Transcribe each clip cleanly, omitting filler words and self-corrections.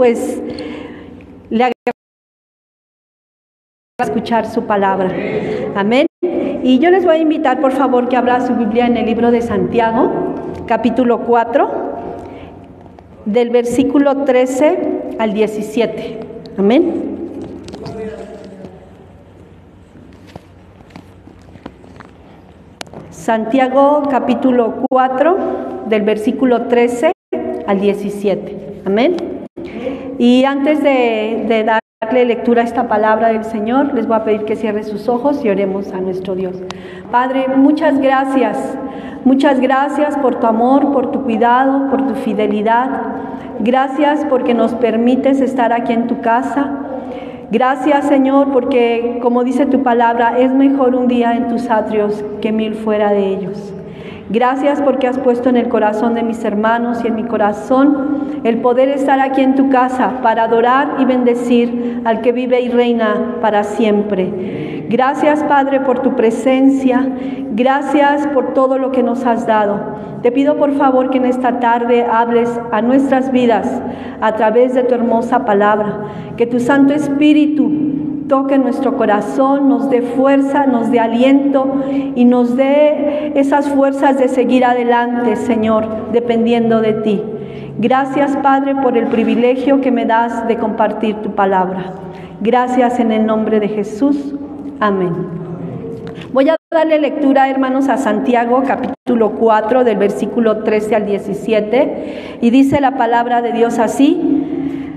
pues le agradezco escuchar su palabra. Amén. Y yo les voy a invitar, por favor, que abra su Biblia en el libro de Santiago, capítulo 4, del versículo 13 al 17. Amén. Santiago, capítulo 4, del versículo 13 al 17. Amén. Y antes de darle lectura a esta palabra del Señor, les voy a pedir que cierre sus ojos y oremos a nuestro Dios. Padre, muchas gracias por tu amor, por tu cuidado, por tu fidelidad. Gracias porque nos permites estar aquí en tu casa. Gracias, Señor, porque como dice tu palabra, es mejor un día en tus atrios que 1000 fuera de ellos. Gracias porque has puesto en el corazón de mis hermanos y en mi corazón el poder estar aquí en tu casa para adorar y bendecir al que vive y reina para siempre. Gracias, Padre, por tu presencia. Gracias por todo lo que nos has dado. Te pido, por favor, que en esta tarde hables a nuestras vidas a través de tu hermosa palabra. Que tu Santo Espíritu toque nuestro corazón, nos dé fuerza, nos dé aliento y nos dé esas fuerzas de seguir adelante, Señor, dependiendo de ti. Gracias, Padre, por el privilegio que me das de compartir tu palabra. Gracias en el nombre de Jesús. Amén. Voy a darle lectura, hermanos, a Santiago, capítulo 4, del versículo 13 al 17, y dice la palabra de Dios así: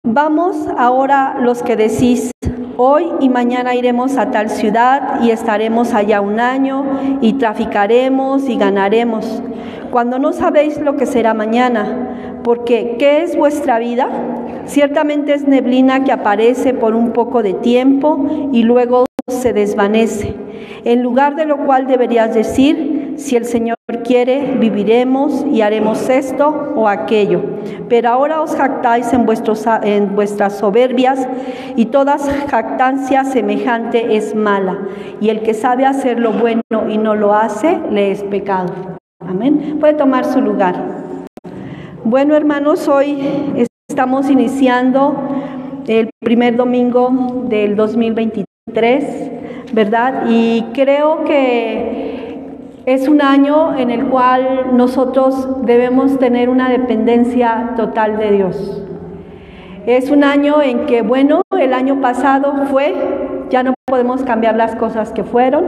Vamos ahora los que decís, hoy y mañana iremos a tal ciudad y estaremos allá un año y traficaremos y ganaremos, cuando no sabéis lo que será mañana, porque ¿qué es vuestra vida? Ciertamente es neblina que aparece por un poco de tiempo y luego se desvanece. En lugar de lo cual deberías decir, si el Señor quiere, viviremos y haremos esto o aquello. Pero ahora os jactáis en vuestras soberbias, y toda jactancia semejante es mala. Y el que sabe hacer lo bueno y no lo hace, le es pecado. Amén. Puede tomar su lugar. Bueno, hermanos, hoy estamos iniciando el primer domingo del 2023, ¿verdad? Y creo que es un año en el cual nosotros debemos tener una dependencia total de Dios. Es un año en que, bueno, el año pasado ya no podemos cambiar las cosas que fueron,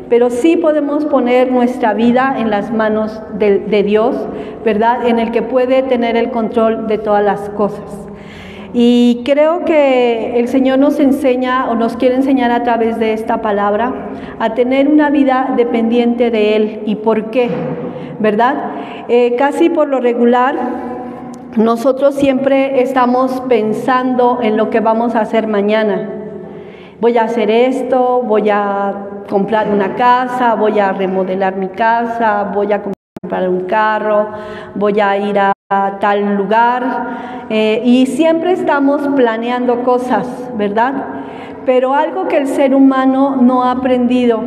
pero sí podemos poner nuestra vida en las manos de Dios, ¿verdad? En el que puede tener el control de todas las cosas. Y creo que el Señor nos enseña o nos quiere enseñar a través de esta palabra a tener una vida dependiente de Él. ¿Y por qué? ¿Verdad? Casi por lo regular, nosotros siempre estamos pensando en lo que vamos a hacer mañana. Voy a hacer esto, voy a comprar una casa, voy a remodelar mi casa, voy a comprar un carro, voy a ir a tal lugar, y siempre estamos planeando cosas, ¿verdad? Pero algo que el ser humano no ha aprendido,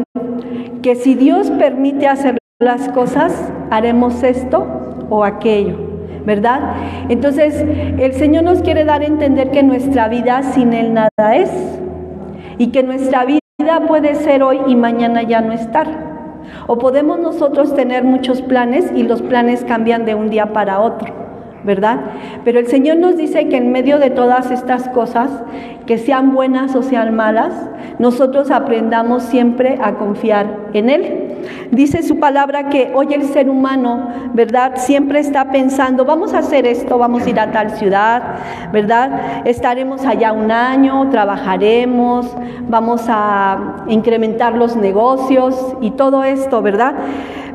que si Dios permite hacer las cosas, haremos esto o aquello, ¿verdad? Entonces, el Señor nos quiere dar a entender que nuestra vida sin Él nada es, y que nuestra vida puede ser hoy y mañana ya no estar. O podemos nosotros tener muchos planes y los planes cambian de un día para otro, ¿verdad? Pero el Señor nos dice que en medio de todas estas cosas, que sean buenas o sean malas, nosotros aprendamos siempre a confiar en Él. Dice su palabra que hoy el ser humano, ¿verdad?, siempre está pensando, vamos a hacer esto, vamos a ir a tal ciudad, ¿verdad? Estaremos allá un año, trabajaremos, vamos a incrementar los negocios y todo esto, ¿verdad?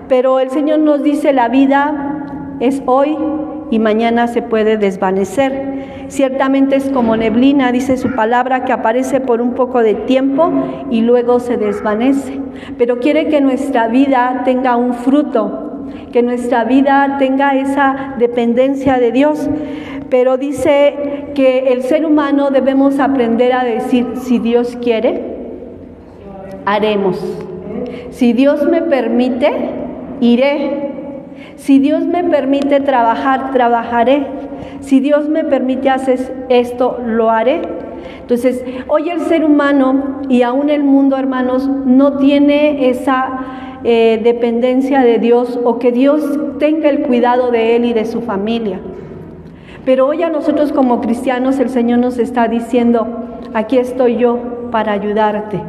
Pero el Señor nos dice, la vida es hoy y mañana se puede desvanecer. Ciertamente es como neblina, dice su palabra, que aparece por un poco de tiempo y luego se desvanece. Pero quiere que nuestra vida tenga un fruto, que nuestra vida tenga esa dependencia de Dios. Pero dice que el ser humano debemos aprender a decir, si Dios quiere, haremos. Si Dios me permite, iré. Si Dios me permite trabajar, trabajaré. si Dios me permite hacer esto, lo haré. Entonces, hoy el ser humano y aún el mundo, hermanos, no tiene esa dependencia de Dios o que Dios tenga el cuidado de él y de su familia. Pero hoy a nosotros como cristianos el Señor nos está diciendo, aquí estoy yo para ayudarte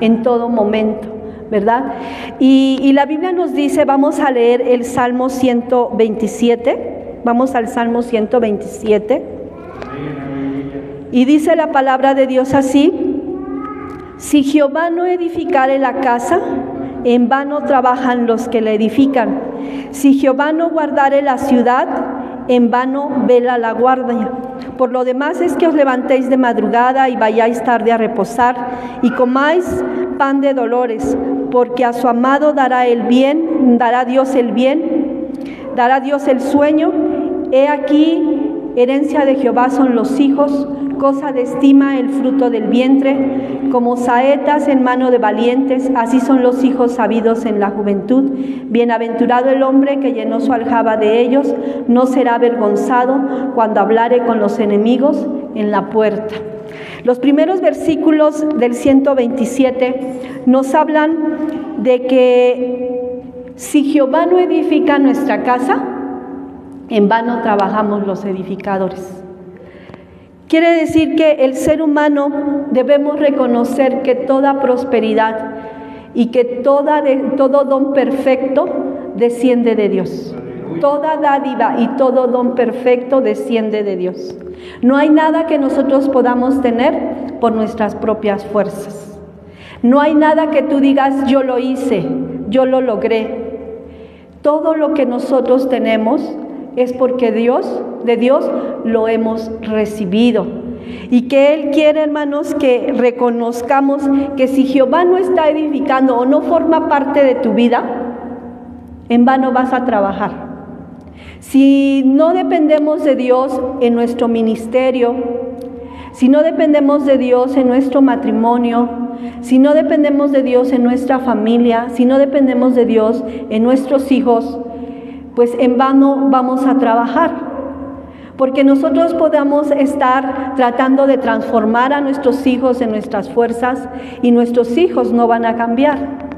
en todo momento, ¿verdad? Y la Biblia nos dice, vamos a leer el Salmo 127, vamos al Salmo 127, y dice la palabra de Dios así: si Jehová no edificare la casa, en vano trabajan los que la edifican. Si Jehová no guardare la ciudad, en vano vela la guardia. Por lo demás es que os levantéis de madrugada y vayáis tarde a reposar, y comáis pan de dolores, porque a su amado dará el bien, dará Dios el bien, dará Dios el sueño. He aquí, herencia de Jehová son los hijos, cosa de estima el fruto del vientre. Como saetas en mano de valientes, así son los hijos sabidos en la juventud. Bienaventurado el hombre que llenó su aljaba de ellos, no será avergonzado cuando hablare con los enemigos en la puerta. Los primeros versículos del 127 nos hablan de que si Jehová no edifica nuestra casa, en vano trabajamos los edificadores. Quiere decir que el ser humano debemos reconocer que toda prosperidad y que todo don perfecto desciende de Dios. Toda dádiva y todo don perfecto desciende de Dios. No hay nada que nosotros podamos tener por nuestras propias fuerzas. No hay nada que tú digas, yo lo hice, yo lo logré. Todo lo que nosotros tenemos es porque de Dios lo hemos recibido. Y que Él quiere, hermanos, que reconozcamos que si Jehová no está edificando o no forma parte de tu vida, en vano vas a trabajar. Si no dependemos de Dios en nuestro ministerio, si no dependemos de Dios en nuestro matrimonio, si no dependemos de Dios en nuestra familia, si no dependemos de Dios en nuestros hijos, pues en vano vamos a trabajar, porque nosotros podamos estar tratando de transformar a nuestros hijos en nuestras fuerzas y nuestros hijos no van a cambiar.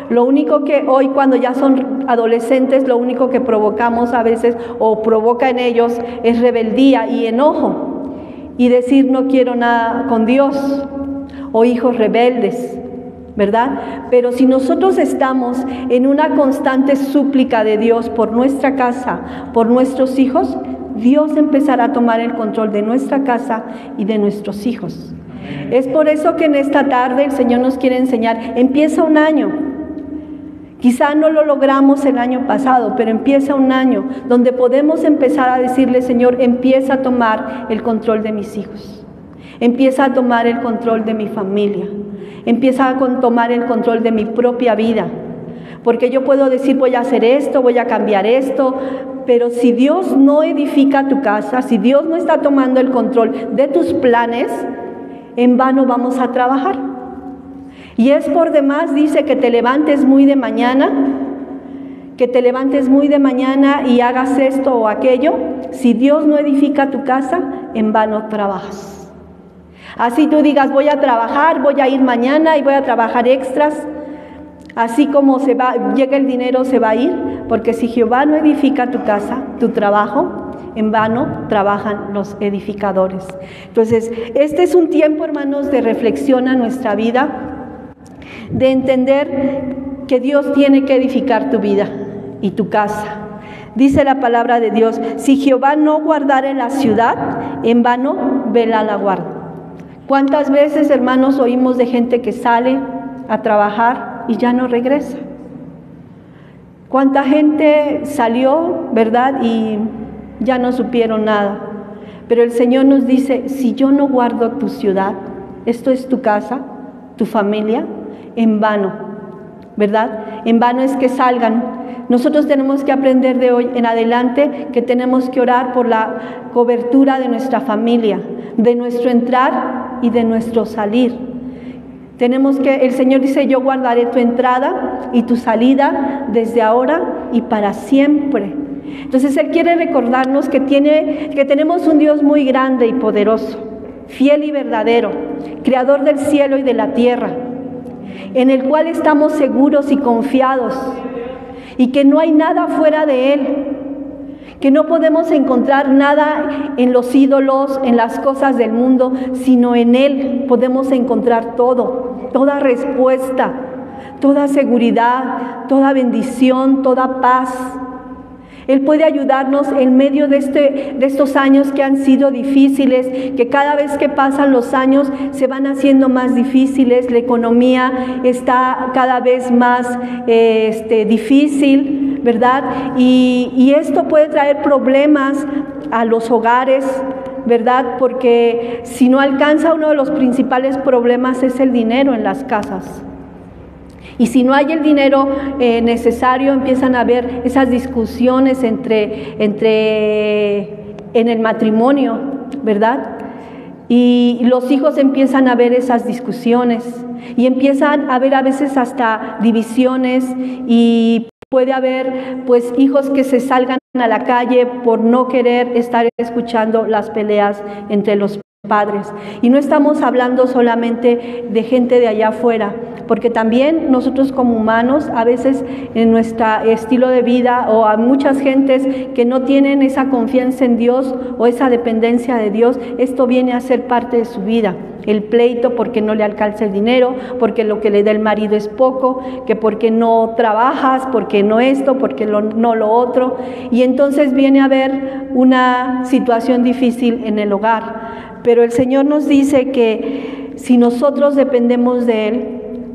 Lo único que hoy, cuando ya son adolescentes, lo único que provocamos a veces o provoca en ellos es rebeldía y enojo y decir no quiero nada con Dios, o hijos rebeldes, ¿verdad? Pero si nosotros estamos en una constante súplica de Dios por nuestra casa, por nuestros hijos, Dios empezará a tomar el control de nuestra casa y de nuestros hijos. Es por eso que en esta tarde el Señor nos quiere enseñar, empieza un año. Quizá no lo logramos el año pasado, pero empieza un año donde podemos empezar a decirle, Señor, empieza a tomar el control de mis hijos. Empieza a tomar el control de mi familia. Empieza a tomar el control de mi propia vida. Porque yo puedo decir, voy a hacer esto, voy a cambiar esto, pero si Dios no edifica tu casa, si Dios no está tomando el control de tus planes, en vano vamos a trabajar. Y es por demás, dice, que te levantes muy de mañana, y hagas esto o aquello. Si Dios no edifica tu casa, en vano trabajas. Así tú digas, voy a trabajar, voy a ir mañana y voy a trabajar extras. Así como llega el dinero, se va a ir, porque si Jehová no edifica tu casa, tu trabajo, en vano trabajan los edificadores. Entonces, este es un tiempo, hermanos, de reflexión a nuestra vida, de entender que Dios tiene que edificar tu vida y tu casa. Dice la palabra de Dios, si Jehová no guardare la ciudad, en vano vela la guardia. ¿Cuántas veces, hermanos, oímos de gente que sale a trabajar y ya no regresa? ¿Cuánta gente salió, verdad, y ya no supieron nada? Pero el Señor nos dice, si yo no guardo tu ciudad, esto es tu casa, tu familia, en vano, ¿verdad? En vano es que salgan. Nosotros tenemos que aprender de hoy en adelante que tenemos que orar por la cobertura de nuestra familia, de nuestro entrar y de nuestro salir. El Señor dice, yo guardaré tu entrada y tu salida desde ahora y para siempre. Entonces Él quiere recordarnos que tenemos un Dios muy grande y poderoso, fiel y verdadero, creador del cielo y de la tierra, en el cual estamos seguros y confiados, y que no hay nada fuera de Él, que no podemos encontrar nada en los ídolos, en las cosas del mundo, sino en Él podemos encontrar todo, toda respuesta, toda seguridad, toda bendición, toda paz. Él puede ayudarnos en medio de estos años que han sido difíciles, que cada vez que pasan los años se van haciendo más difíciles, la economía está cada vez más difícil, ¿verdad? Y esto puede traer problemas a los hogares, ¿verdad? Porque si no alcanza, uno de los principales problemas es el dinero en las casas. Y si no hay el dinero necesario, empiezan a haber esas discusiones en el matrimonio, ¿verdad? Y los hijos empiezan a ver esas discusiones y empiezan a haber a veces hasta divisiones, y puede haber pues hijos que se salgan a la calle por no querer estar escuchando las peleas entre los padres. Y no estamos hablando solamente de gente de allá afuera, porque también nosotros como humanos, a veces en nuestro estilo de vida, o a muchas gentes que no tienen esa confianza en Dios o esa dependencia de Dios, esto viene a ser parte de su vida. El pleito porque no le alcanza el dinero, porque lo que le da el marido es poco, que porque no trabajas, porque no esto, porque no lo otro. Y entonces viene a haber una situación difícil en el hogar. Pero el Señor nos dice que si nosotros dependemos de Él,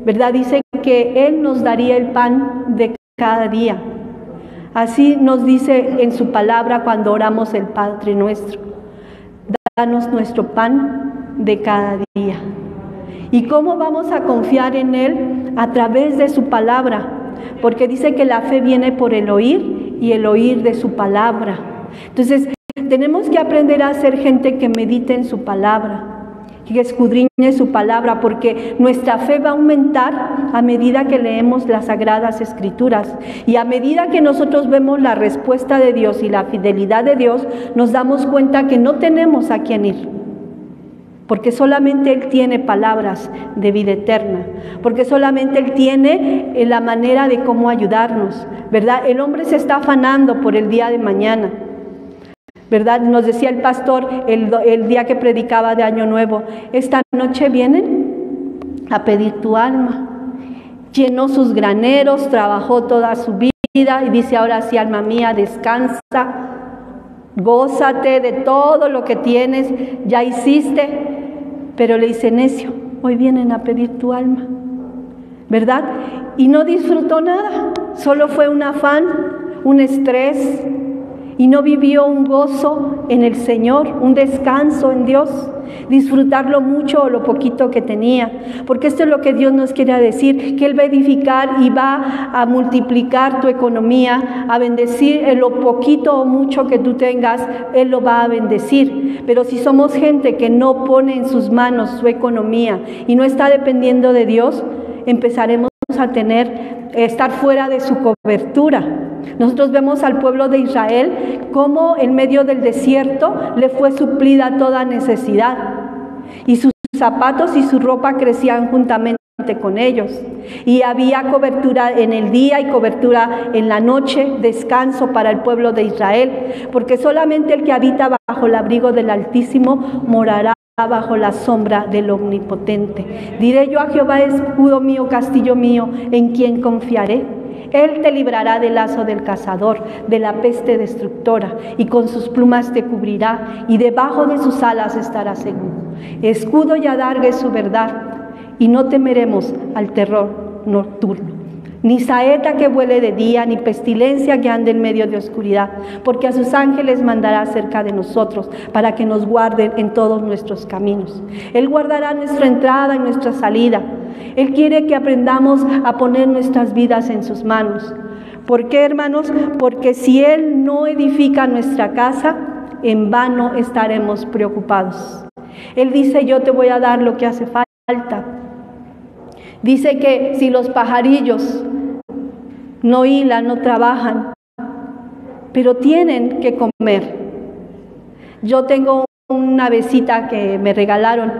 ¿verdad? Dice que Él nos daría el pan de cada día. Así nos dice en su palabra cuando oramos el Padre nuestro. Danos nuestro pan de cada día. ¿Y cómo vamos a confiar en Él? A través de su palabra. Porque dice que la fe viene por el oír, y el oír de su palabra. Entonces, tenemos que aprender a ser gente que medite en su palabra, que escudriñe su palabra, porque nuestra fe va a aumentar a medida que leemos las Sagradas Escrituras, y a medida que nosotros vemos la respuesta de Dios y la fidelidad de Dios, nos damos cuenta que no tenemos a quién ir, porque solamente Él tiene palabras de vida eterna, porque solamente Él tiene la manera de cómo ayudarnos, ¿verdad? El hombre se está afanando por el día de mañana, ¿verdad? Nos decía el pastor el día que predicaba de Año Nuevo: esta noche vienen a pedir tu alma. Llenó sus graneros, trabajó toda su vida y dice: ahora sí, alma mía, descansa, gózate de todo lo que tienes, ya hiciste. Pero le dice: necio, hoy vienen a pedir tu alma, ¿verdad? Y no disfrutó nada, solo fue un afán, un estrés, y no vivió un gozo en el Señor, un descanso en Dios, disfrutar lo mucho o lo poquito que tenía, porque esto es lo que Dios nos quiere decir, que Él va a edificar y va a multiplicar tu economía, a bendecir en lo poquito o mucho que tú tengas, Él lo va a bendecir. Pero si somos gente que no pone en sus manos su economía y no está dependiendo de Dios, empezaremos a estar fuera de su cobertura. Nosotros vemos al pueblo de Israel cómo en medio del desierto le fue suplida toda necesidad, y sus zapatos y su ropa crecían juntamente con ellos, y había cobertura en el día y cobertura en la noche, descanso para el pueblo de Israel, porque solamente el que habita bajo el abrigo del Altísimo morará bajo la sombra del Omnipotente. Diré yo a Jehová: escudo mío, castillo mío, ¿en quién confiaré? Él te librará del lazo del cazador, de la peste destructora, y con sus plumas te cubrirá, y debajo de sus alas estarás seguro. Escudo y adarga es su verdad, y no temeremos al terror nocturno, ni saeta que vuele de día, ni pestilencia que ande en medio de oscuridad, porque a sus ángeles mandará cerca de nosotros, para que nos guarden en todos nuestros caminos. Él guardará nuestra entrada y nuestra salida. Él quiere que aprendamos a poner nuestras vidas en sus manos. ¿Por qué, hermanos? Porque si Él no edifica nuestra casa, en vano estaremos preocupados. Él dice: yo te voy a dar lo que hace falta. Dice que si los pajarillos no hilan, no trabajan, pero tienen que comer. Yo tengo una avecita que me regalaron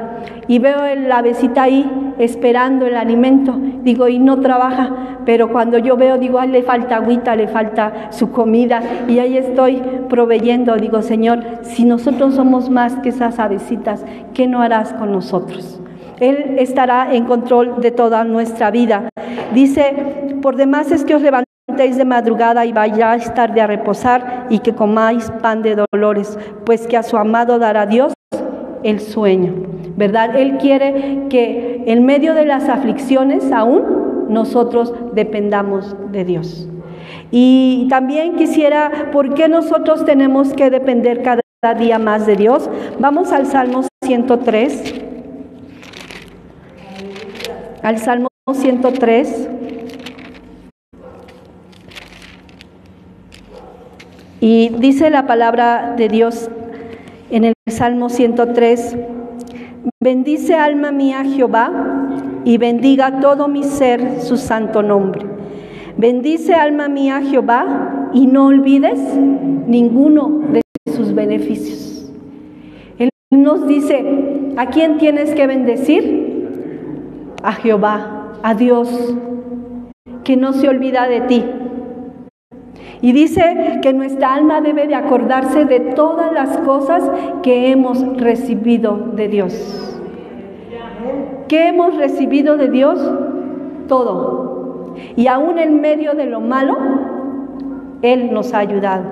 y veo la avecita ahí esperando el alimento, digo, y no trabaja, pero cuando yo veo, digo, ay, le falta agüita, le falta su comida, y ahí estoy proveyendo. Digo, Señor, si nosotros somos más que esas avecitas, ¿qué no harás con nosotros? Él estará en control de toda nuestra vida. Dice, por demás es que os levantéis de madrugada y vayáis tarde a reposar, y que comáis pan de dolores, pues que a su amado dará Dios el sueño, ¿verdad? Él quiere que en medio de las aflicciones aún nosotros dependamos de Dios. Y también quisiera, ¿por qué nosotros tenemos que depender cada día más de Dios? Vamos al Salmo 103. Al Salmo 103. Y dice la palabra de Dios en el Salmo 103, bendice alma mía Jehová, y bendiga todo mi ser su santo nombre. Bendice alma mía Jehová, y no olvides ninguno de sus beneficios. Él nos dice, ¿a quién tienes que bendecir? A Jehová, a Dios, que no se olvida de ti. Y dice que nuestra alma debe de acordarse de todas las cosas que hemos recibido de Dios. ¿Qué hemos recibido de Dios? Todo. Y aún en medio de lo malo, Él nos ha ayudado.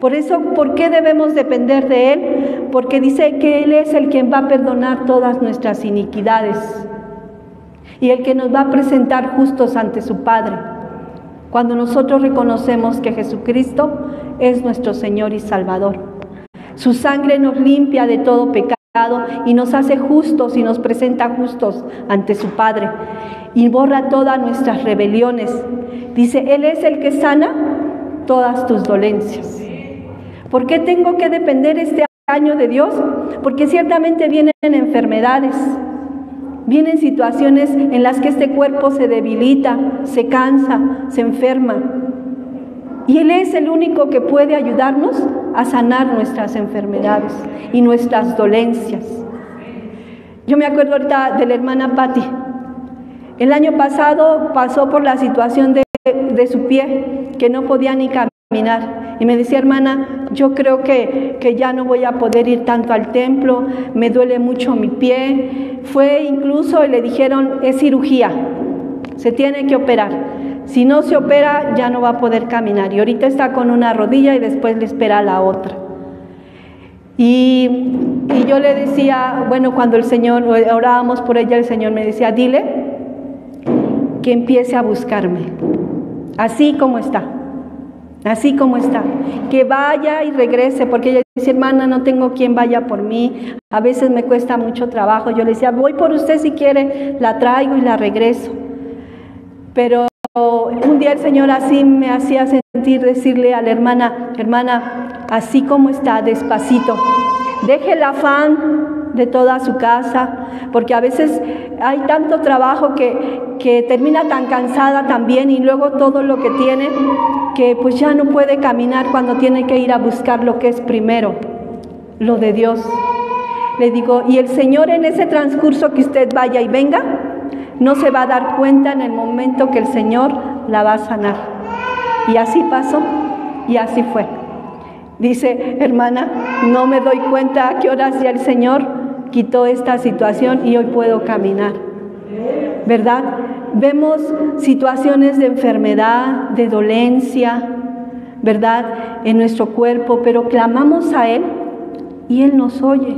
Por eso, ¿por qué debemos depender de Él? Porque dice que Él es el quien va a perdonar todas nuestras iniquidades y el que nos va a presentar justos ante su Padre. Cuando nosotros reconocemos que Jesucristo es nuestro Señor y Salvador. Su sangre nos limpia de todo pecado y nos hace justos y nos presenta justos ante su Padre. Y borra todas nuestras rebeliones. Dice, Él es el que sana todas tus dolencias. ¿Por qué tengo que depender este año de Dios? Porque ciertamente vienen enfermedades. Vienen situaciones en las que este cuerpo se debilita, se cansa, se enferma. Y Él es el único que puede ayudarnos a sanar nuestras enfermedades y nuestras dolencias. Yo me acuerdo ahorita de la hermana Patti. El año pasado pasó por la situación de su pie, que no podía ni caminar. Y me decía, hermana, yo creo que ya no voy a poder ir tanto al templo, me duele mucho mi pie. Fue incluso y le dijeron, es cirugía, se tiene que operar. Si no se opera, ya no va a poder caminar. Y ahorita está con una rodilla y después le espera la otra. Y yo le decía, bueno, cuando el Señor, orábamos por ella, el Señor me decía, dile que empiece a buscarme, así como está. Así como está, que vaya y regrese, porque ella dice, hermana, no tengo quien vaya por mí, a veces me cuesta mucho trabajo. Yo le decía, voy por usted si quiere, la traigo y la regreso. Pero un día el Señor así me hacía sentir, decirle a la hermana, hermana, así como está, despacito, deje el afán de toda su casa, porque a veces hay tanto trabajo que termina tan cansada también, y luego todo lo que tiene, que pues ya no puede caminar cuando tiene que ir a buscar lo que es primero, lo de Dios. Le digo, y el Señor en ese transcurso que usted vaya y venga, no se va a dar cuenta en el momento que el Señor la va a sanar. Y así pasó, y así fue. Dice, hermana, no me doy cuenta a qué horas ya el Señor quitó esta situación y hoy puedo caminar, ¿verdad? Vemos situaciones de enfermedad, de dolencia, ¿verdad? En nuestro cuerpo, pero clamamos a Él y Él nos oye.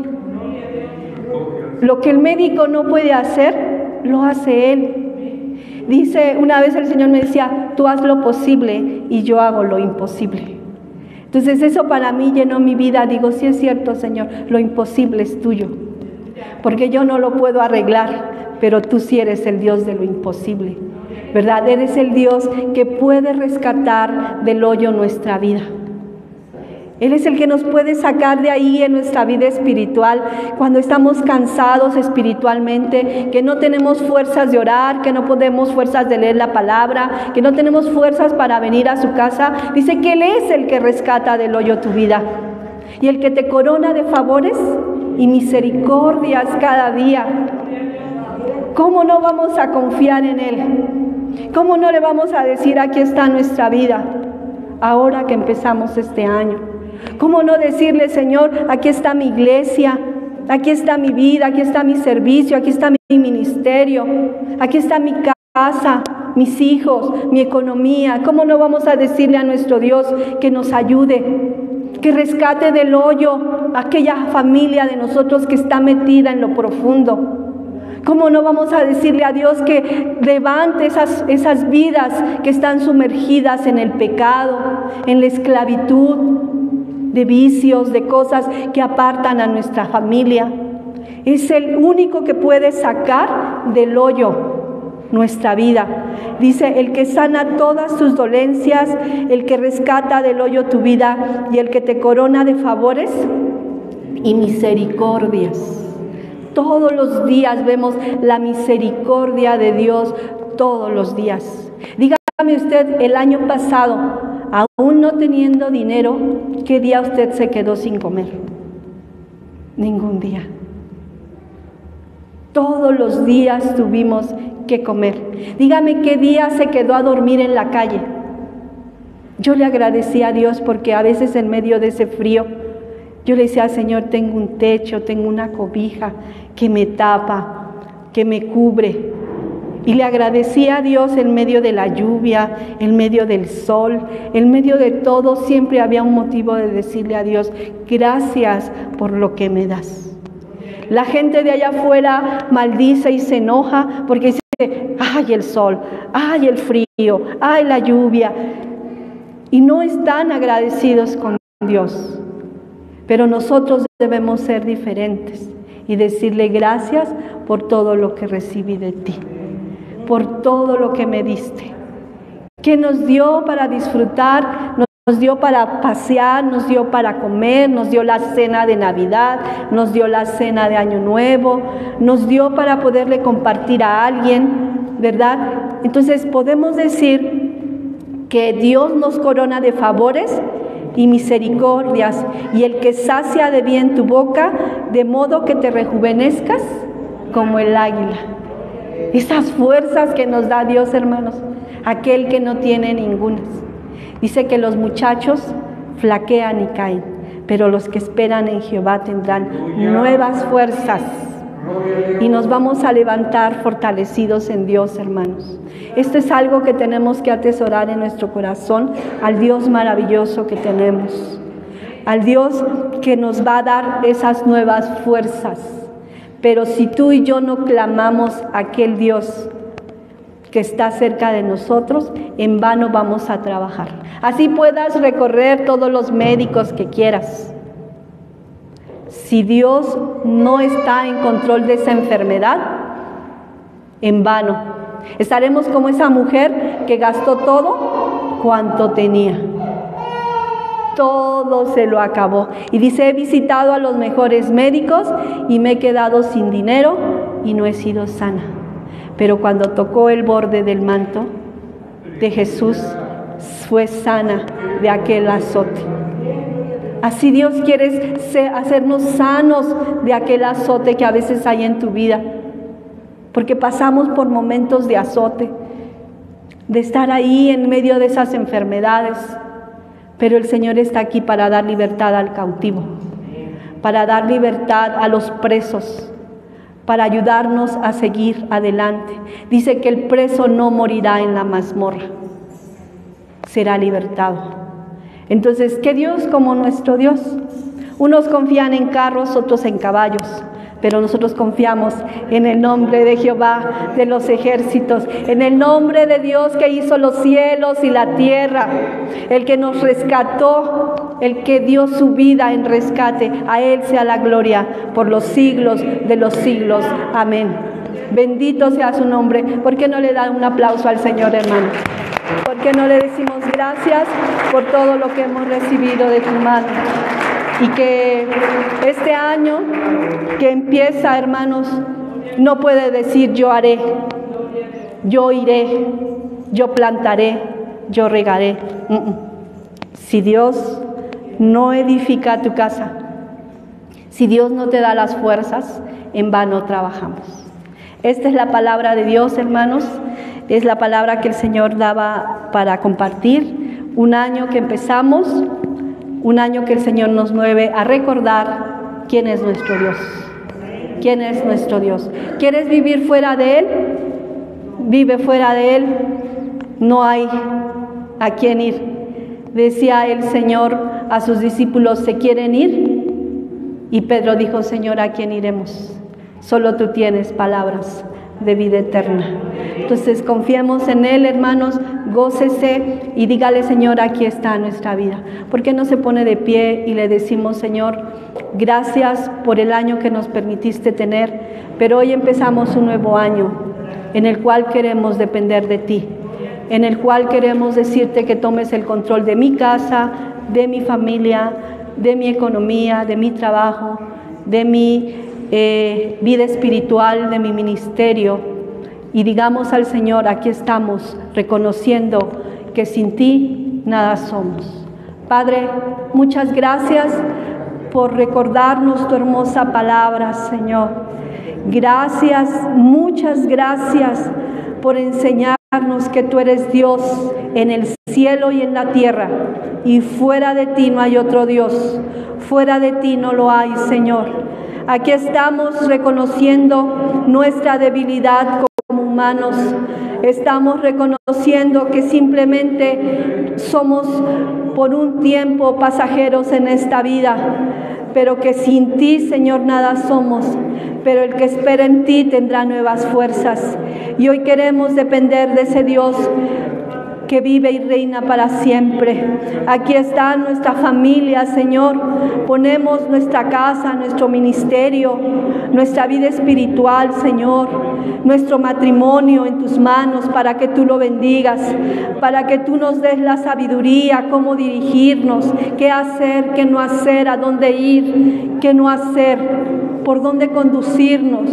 Lo que el médico no puede hacer, lo hace Él. Dice, una vez el Señor me decía, tú haz lo posible y yo hago lo imposible. Entonces eso para mí llenó mi vida. Digo, sí es cierto, Señor, lo imposible es tuyo, porque yo no lo puedo arreglar, pero tú sí eres el Dios de lo imposible, ¿verdad? Eres el Dios que puede rescatar del hoyo nuestra vida. Él es el que nos puede sacar de ahí en nuestra vida espiritual, cuando estamos cansados espiritualmente, que no tenemos fuerzas de orar, que no tenemos fuerzas de leer la palabra, que no tenemos fuerzas para venir a su casa. Dice que Él es el que rescata del hoyo tu vida y el que te corona de favores y misericordias cada día. ¿Cómo no vamos a confiar en Él? ¿Cómo no le vamos a decir: aquí está nuestra vida, ahora que empezamos este año? ¿Cómo no decirle: Señor, aquí está mi iglesia, aquí está mi vida, aquí está mi servicio, aquí está mi ministerio, aquí está mi casa, mis hijos, mi economía? ¿Cómo no vamos a decirle a nuestro Dios que nos ayude, que rescate del hoyo aquella familia de nosotros que está metida en lo profundo? ¿Cómo no vamos a decirle a Dios que levante esas vidas que están sumergidas en el pecado, en la esclavitud, de vicios, de cosas que apartan a nuestra familia? Es el único que puede sacar del hoyo nuestra vida. Dice: el que sana todas tus dolencias, el que rescata del hoyo tu vida y el que te corona de favores y misericordias. Todos los días vemos la misericordia de Dios, todos los días. Dígame usted, el año pasado, aún no teniendo dinero, ¿qué día usted se quedó sin comer? Ningún día. Todos los días tuvimos que comer. Dígame, ¿qué día se quedó a dormir en la calle? Yo le agradecí a Dios porque a veces en medio de ese frío, yo le decía: Señor, tengo un techo, tengo una cobija que me tapa, que me cubre. Y le agradecí a Dios en medio de la lluvia, en medio del sol, en medio de todo. Siempre había un motivo de decirle a Dios: gracias por lo que me das. La gente de allá afuera maldice y se enoja porque dice: ay, el sol, ay, el frío, ay, la lluvia. Y no están agradecidos con Dios. Pero nosotros debemos ser diferentes y decirle: gracias por todo lo que recibí de ti, por todo lo que me diste, que nos dio para disfrutar, nos dio para pasear, nos dio para comer, nos dio la cena de Navidad, nos dio la cena de Año Nuevo, nos dio para poderle compartir a alguien, ¿verdad? Entonces podemos decir que Dios nos corona de favores y misericordias, y el que sacia de bien tu boca, de modo que te rejuvenezcas como el águila. Esas fuerzas que nos da Dios, hermanos, aquel que no tiene ningunas. Dice que los muchachos flaquean y caen, pero los que esperan en Jehová tendrán nuevas fuerzas. Y nos vamos a levantar fortalecidos en Dios, hermanos. Esto es algo que tenemos que atesorar en nuestro corazón, al Dios maravilloso que tenemos, al Dios que nos va a dar esas nuevas fuerzas. Pero si tú y yo no clamamos a aquel Dios que está cerca de nosotros, en vano vamos a trabajar. Así puedas recorrer todos los médicos que quieras. Si Dios no está en control de esa enfermedad, en vano. Estaremos como esa mujer que gastó todo cuanto tenía. Todo se lo acabó. Y dice: he visitado a los mejores médicos y me he quedado sin dinero y no he sido sana. Pero cuando tocó el borde del manto de Jesús, fue sana de aquel azote. Así Dios quiere hacernos sanos de aquel azote que a veces hay en tu vida, porque pasamos por momentos de azote, de estar ahí en medio de esas enfermedades, pero el Señor está aquí para dar libertad al cautivo, para dar libertad a los presos, para ayudarnos a seguir adelante. Dice que el preso no morirá en la mazmorra, será libertado. Entonces, ¿qué Dios como nuestro Dios? Unos confían en carros, otros en caballos, pero nosotros confiamos en el nombre de Jehová de los ejércitos, en el nombre de Dios que hizo los cielos y la tierra, el que nos rescató, el que dio su vida en rescate. A Él sea la gloria por los siglos de los siglos. Amén. Bendito sea su nombre. ¿Por qué no le dan un aplauso al Señor, hermano? ¿Por qué no le decimos gracias por todo lo que hemos recibido de tu mano? Y que este año que empieza, hermanos, no puede decir yo haré, yo iré, yo plantaré, yo regaré. Si Dios no edifica tu casa, si Dios no te da las fuerzas, en vano trabajamos. Esta es la palabra de Dios, hermanos. Es la palabra que el Señor daba para compartir. Un año que empezamos, un año que el Señor nos mueve a recordar quién es nuestro Dios. ¿Quién es nuestro Dios? ¿Quieres vivir fuera de Él? Vive fuera de Él. No hay a quién ir. Decía el Señor a sus discípulos, ¿se quieren ir? Y Pedro dijo, Señor, ¿a quién iremos? Solo tú tienes palabras de vida eterna. Entonces confiemos en Él, hermanos, gócese y dígale, Señor, aquí está nuestra vida. ¿Por qué no se pone de pie y le decimos, Señor, gracias por el año que nos permitiste tener, pero hoy empezamos un nuevo año en el cual queremos depender de ti, en el cual queremos decirte que tomes el control de mi casa, de mi familia, de mi economía, de mi trabajo, de mi vida espiritual, de mi ministerio, y digamos al Señor, aquí estamos reconociendo que sin ti nada somos. Padre, muchas gracias por recordarnos tu hermosa palabra, Señor. Gracias, muchas gracias por enseñarnos que tú eres Dios en el cielo y en la tierra, y fuera de ti no hay otro Dios, fuera de ti no lo hay, Señor. Aquí estamos reconociendo nuestra debilidad como humanos, estamos reconociendo que simplemente somos por un tiempo pasajeros en esta vida, pero que sin ti, Señor, nada somos. Pero el que espera en ti tendrá nuevas fuerzas. Y hoy queremos depender de ese Dios que vive y reina para siempre. Aquí está nuestra familia, Señor. Ponemos nuestra casa, nuestro ministerio, nuestra vida espiritual, Señor, nuestro matrimonio en tus manos para que tú lo bendigas, para que tú nos des la sabiduría, cómo dirigirnos, qué hacer, qué no hacer, a dónde ir, qué no hacer, por dónde conducirnos.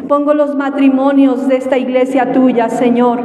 Pongo los matrimonios de esta iglesia tuya, Señor.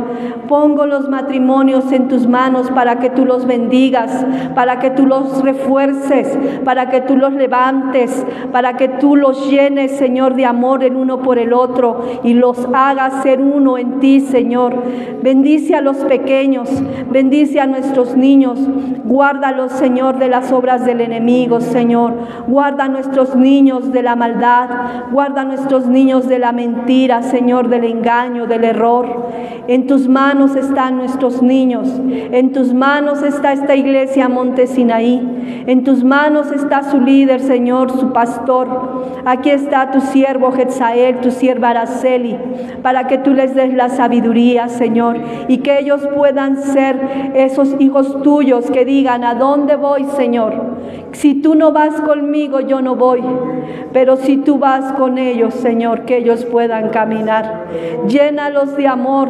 Pongo los matrimonios en tus manos para que tú los bendigas, para que tú los refuerces, para que tú los levantes, para que tú los llenes, Señor, de amor el uno por el otro y los hagas ser uno en ti, Señor. Bendice a los pequeños, bendice a nuestros niños. Guárdalos, Señor, de las obras del enemigo, Señor. Guarda a nuestros niños de la maldad, guarda a nuestros niños de la mentira, Señor, del engaño, del error. En tus manos están nuestros niños, en tus manos está esta iglesia Monte Sinaí, en tus manos está su líder, Señor, su pastor. Aquí está tu siervo Jetzael, tu sierva Araceli, para que tú les des la sabiduría, Señor, y que ellos puedan ser esos hijos tuyos que digan, ¿a dónde voy, Señor? Si tú no vas conmigo, yo no voy, pero si tú vas con ellos, Señor, que ellos puedan caminar. Llénalos de amor,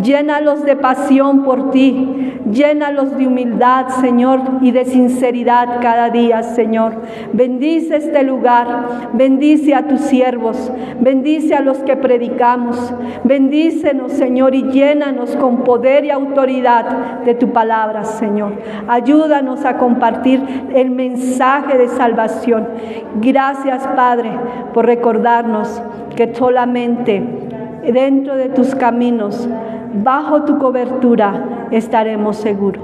llénalos de pasión por ti, llénalos de humildad, Señor, y de sinceridad cada día, Señor. Bendice este lugar, bendice a tus siervos, bendice a los que predicamos, bendícenos, Señor, y llénanos con poder y autoridad de tu palabra, Señor. Ayúdanos a compartir el mensaje de salvación. Gracias, Padre, por recordarnos que solamente dentro de tus caminos, bajo tu cobertura, estaremos seguros.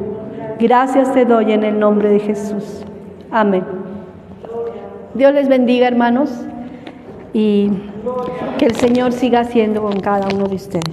Gracias te doy en el nombre de Jesús. Amén. Dios les bendiga, hermanos, y que el Señor siga siendo con cada uno de ustedes.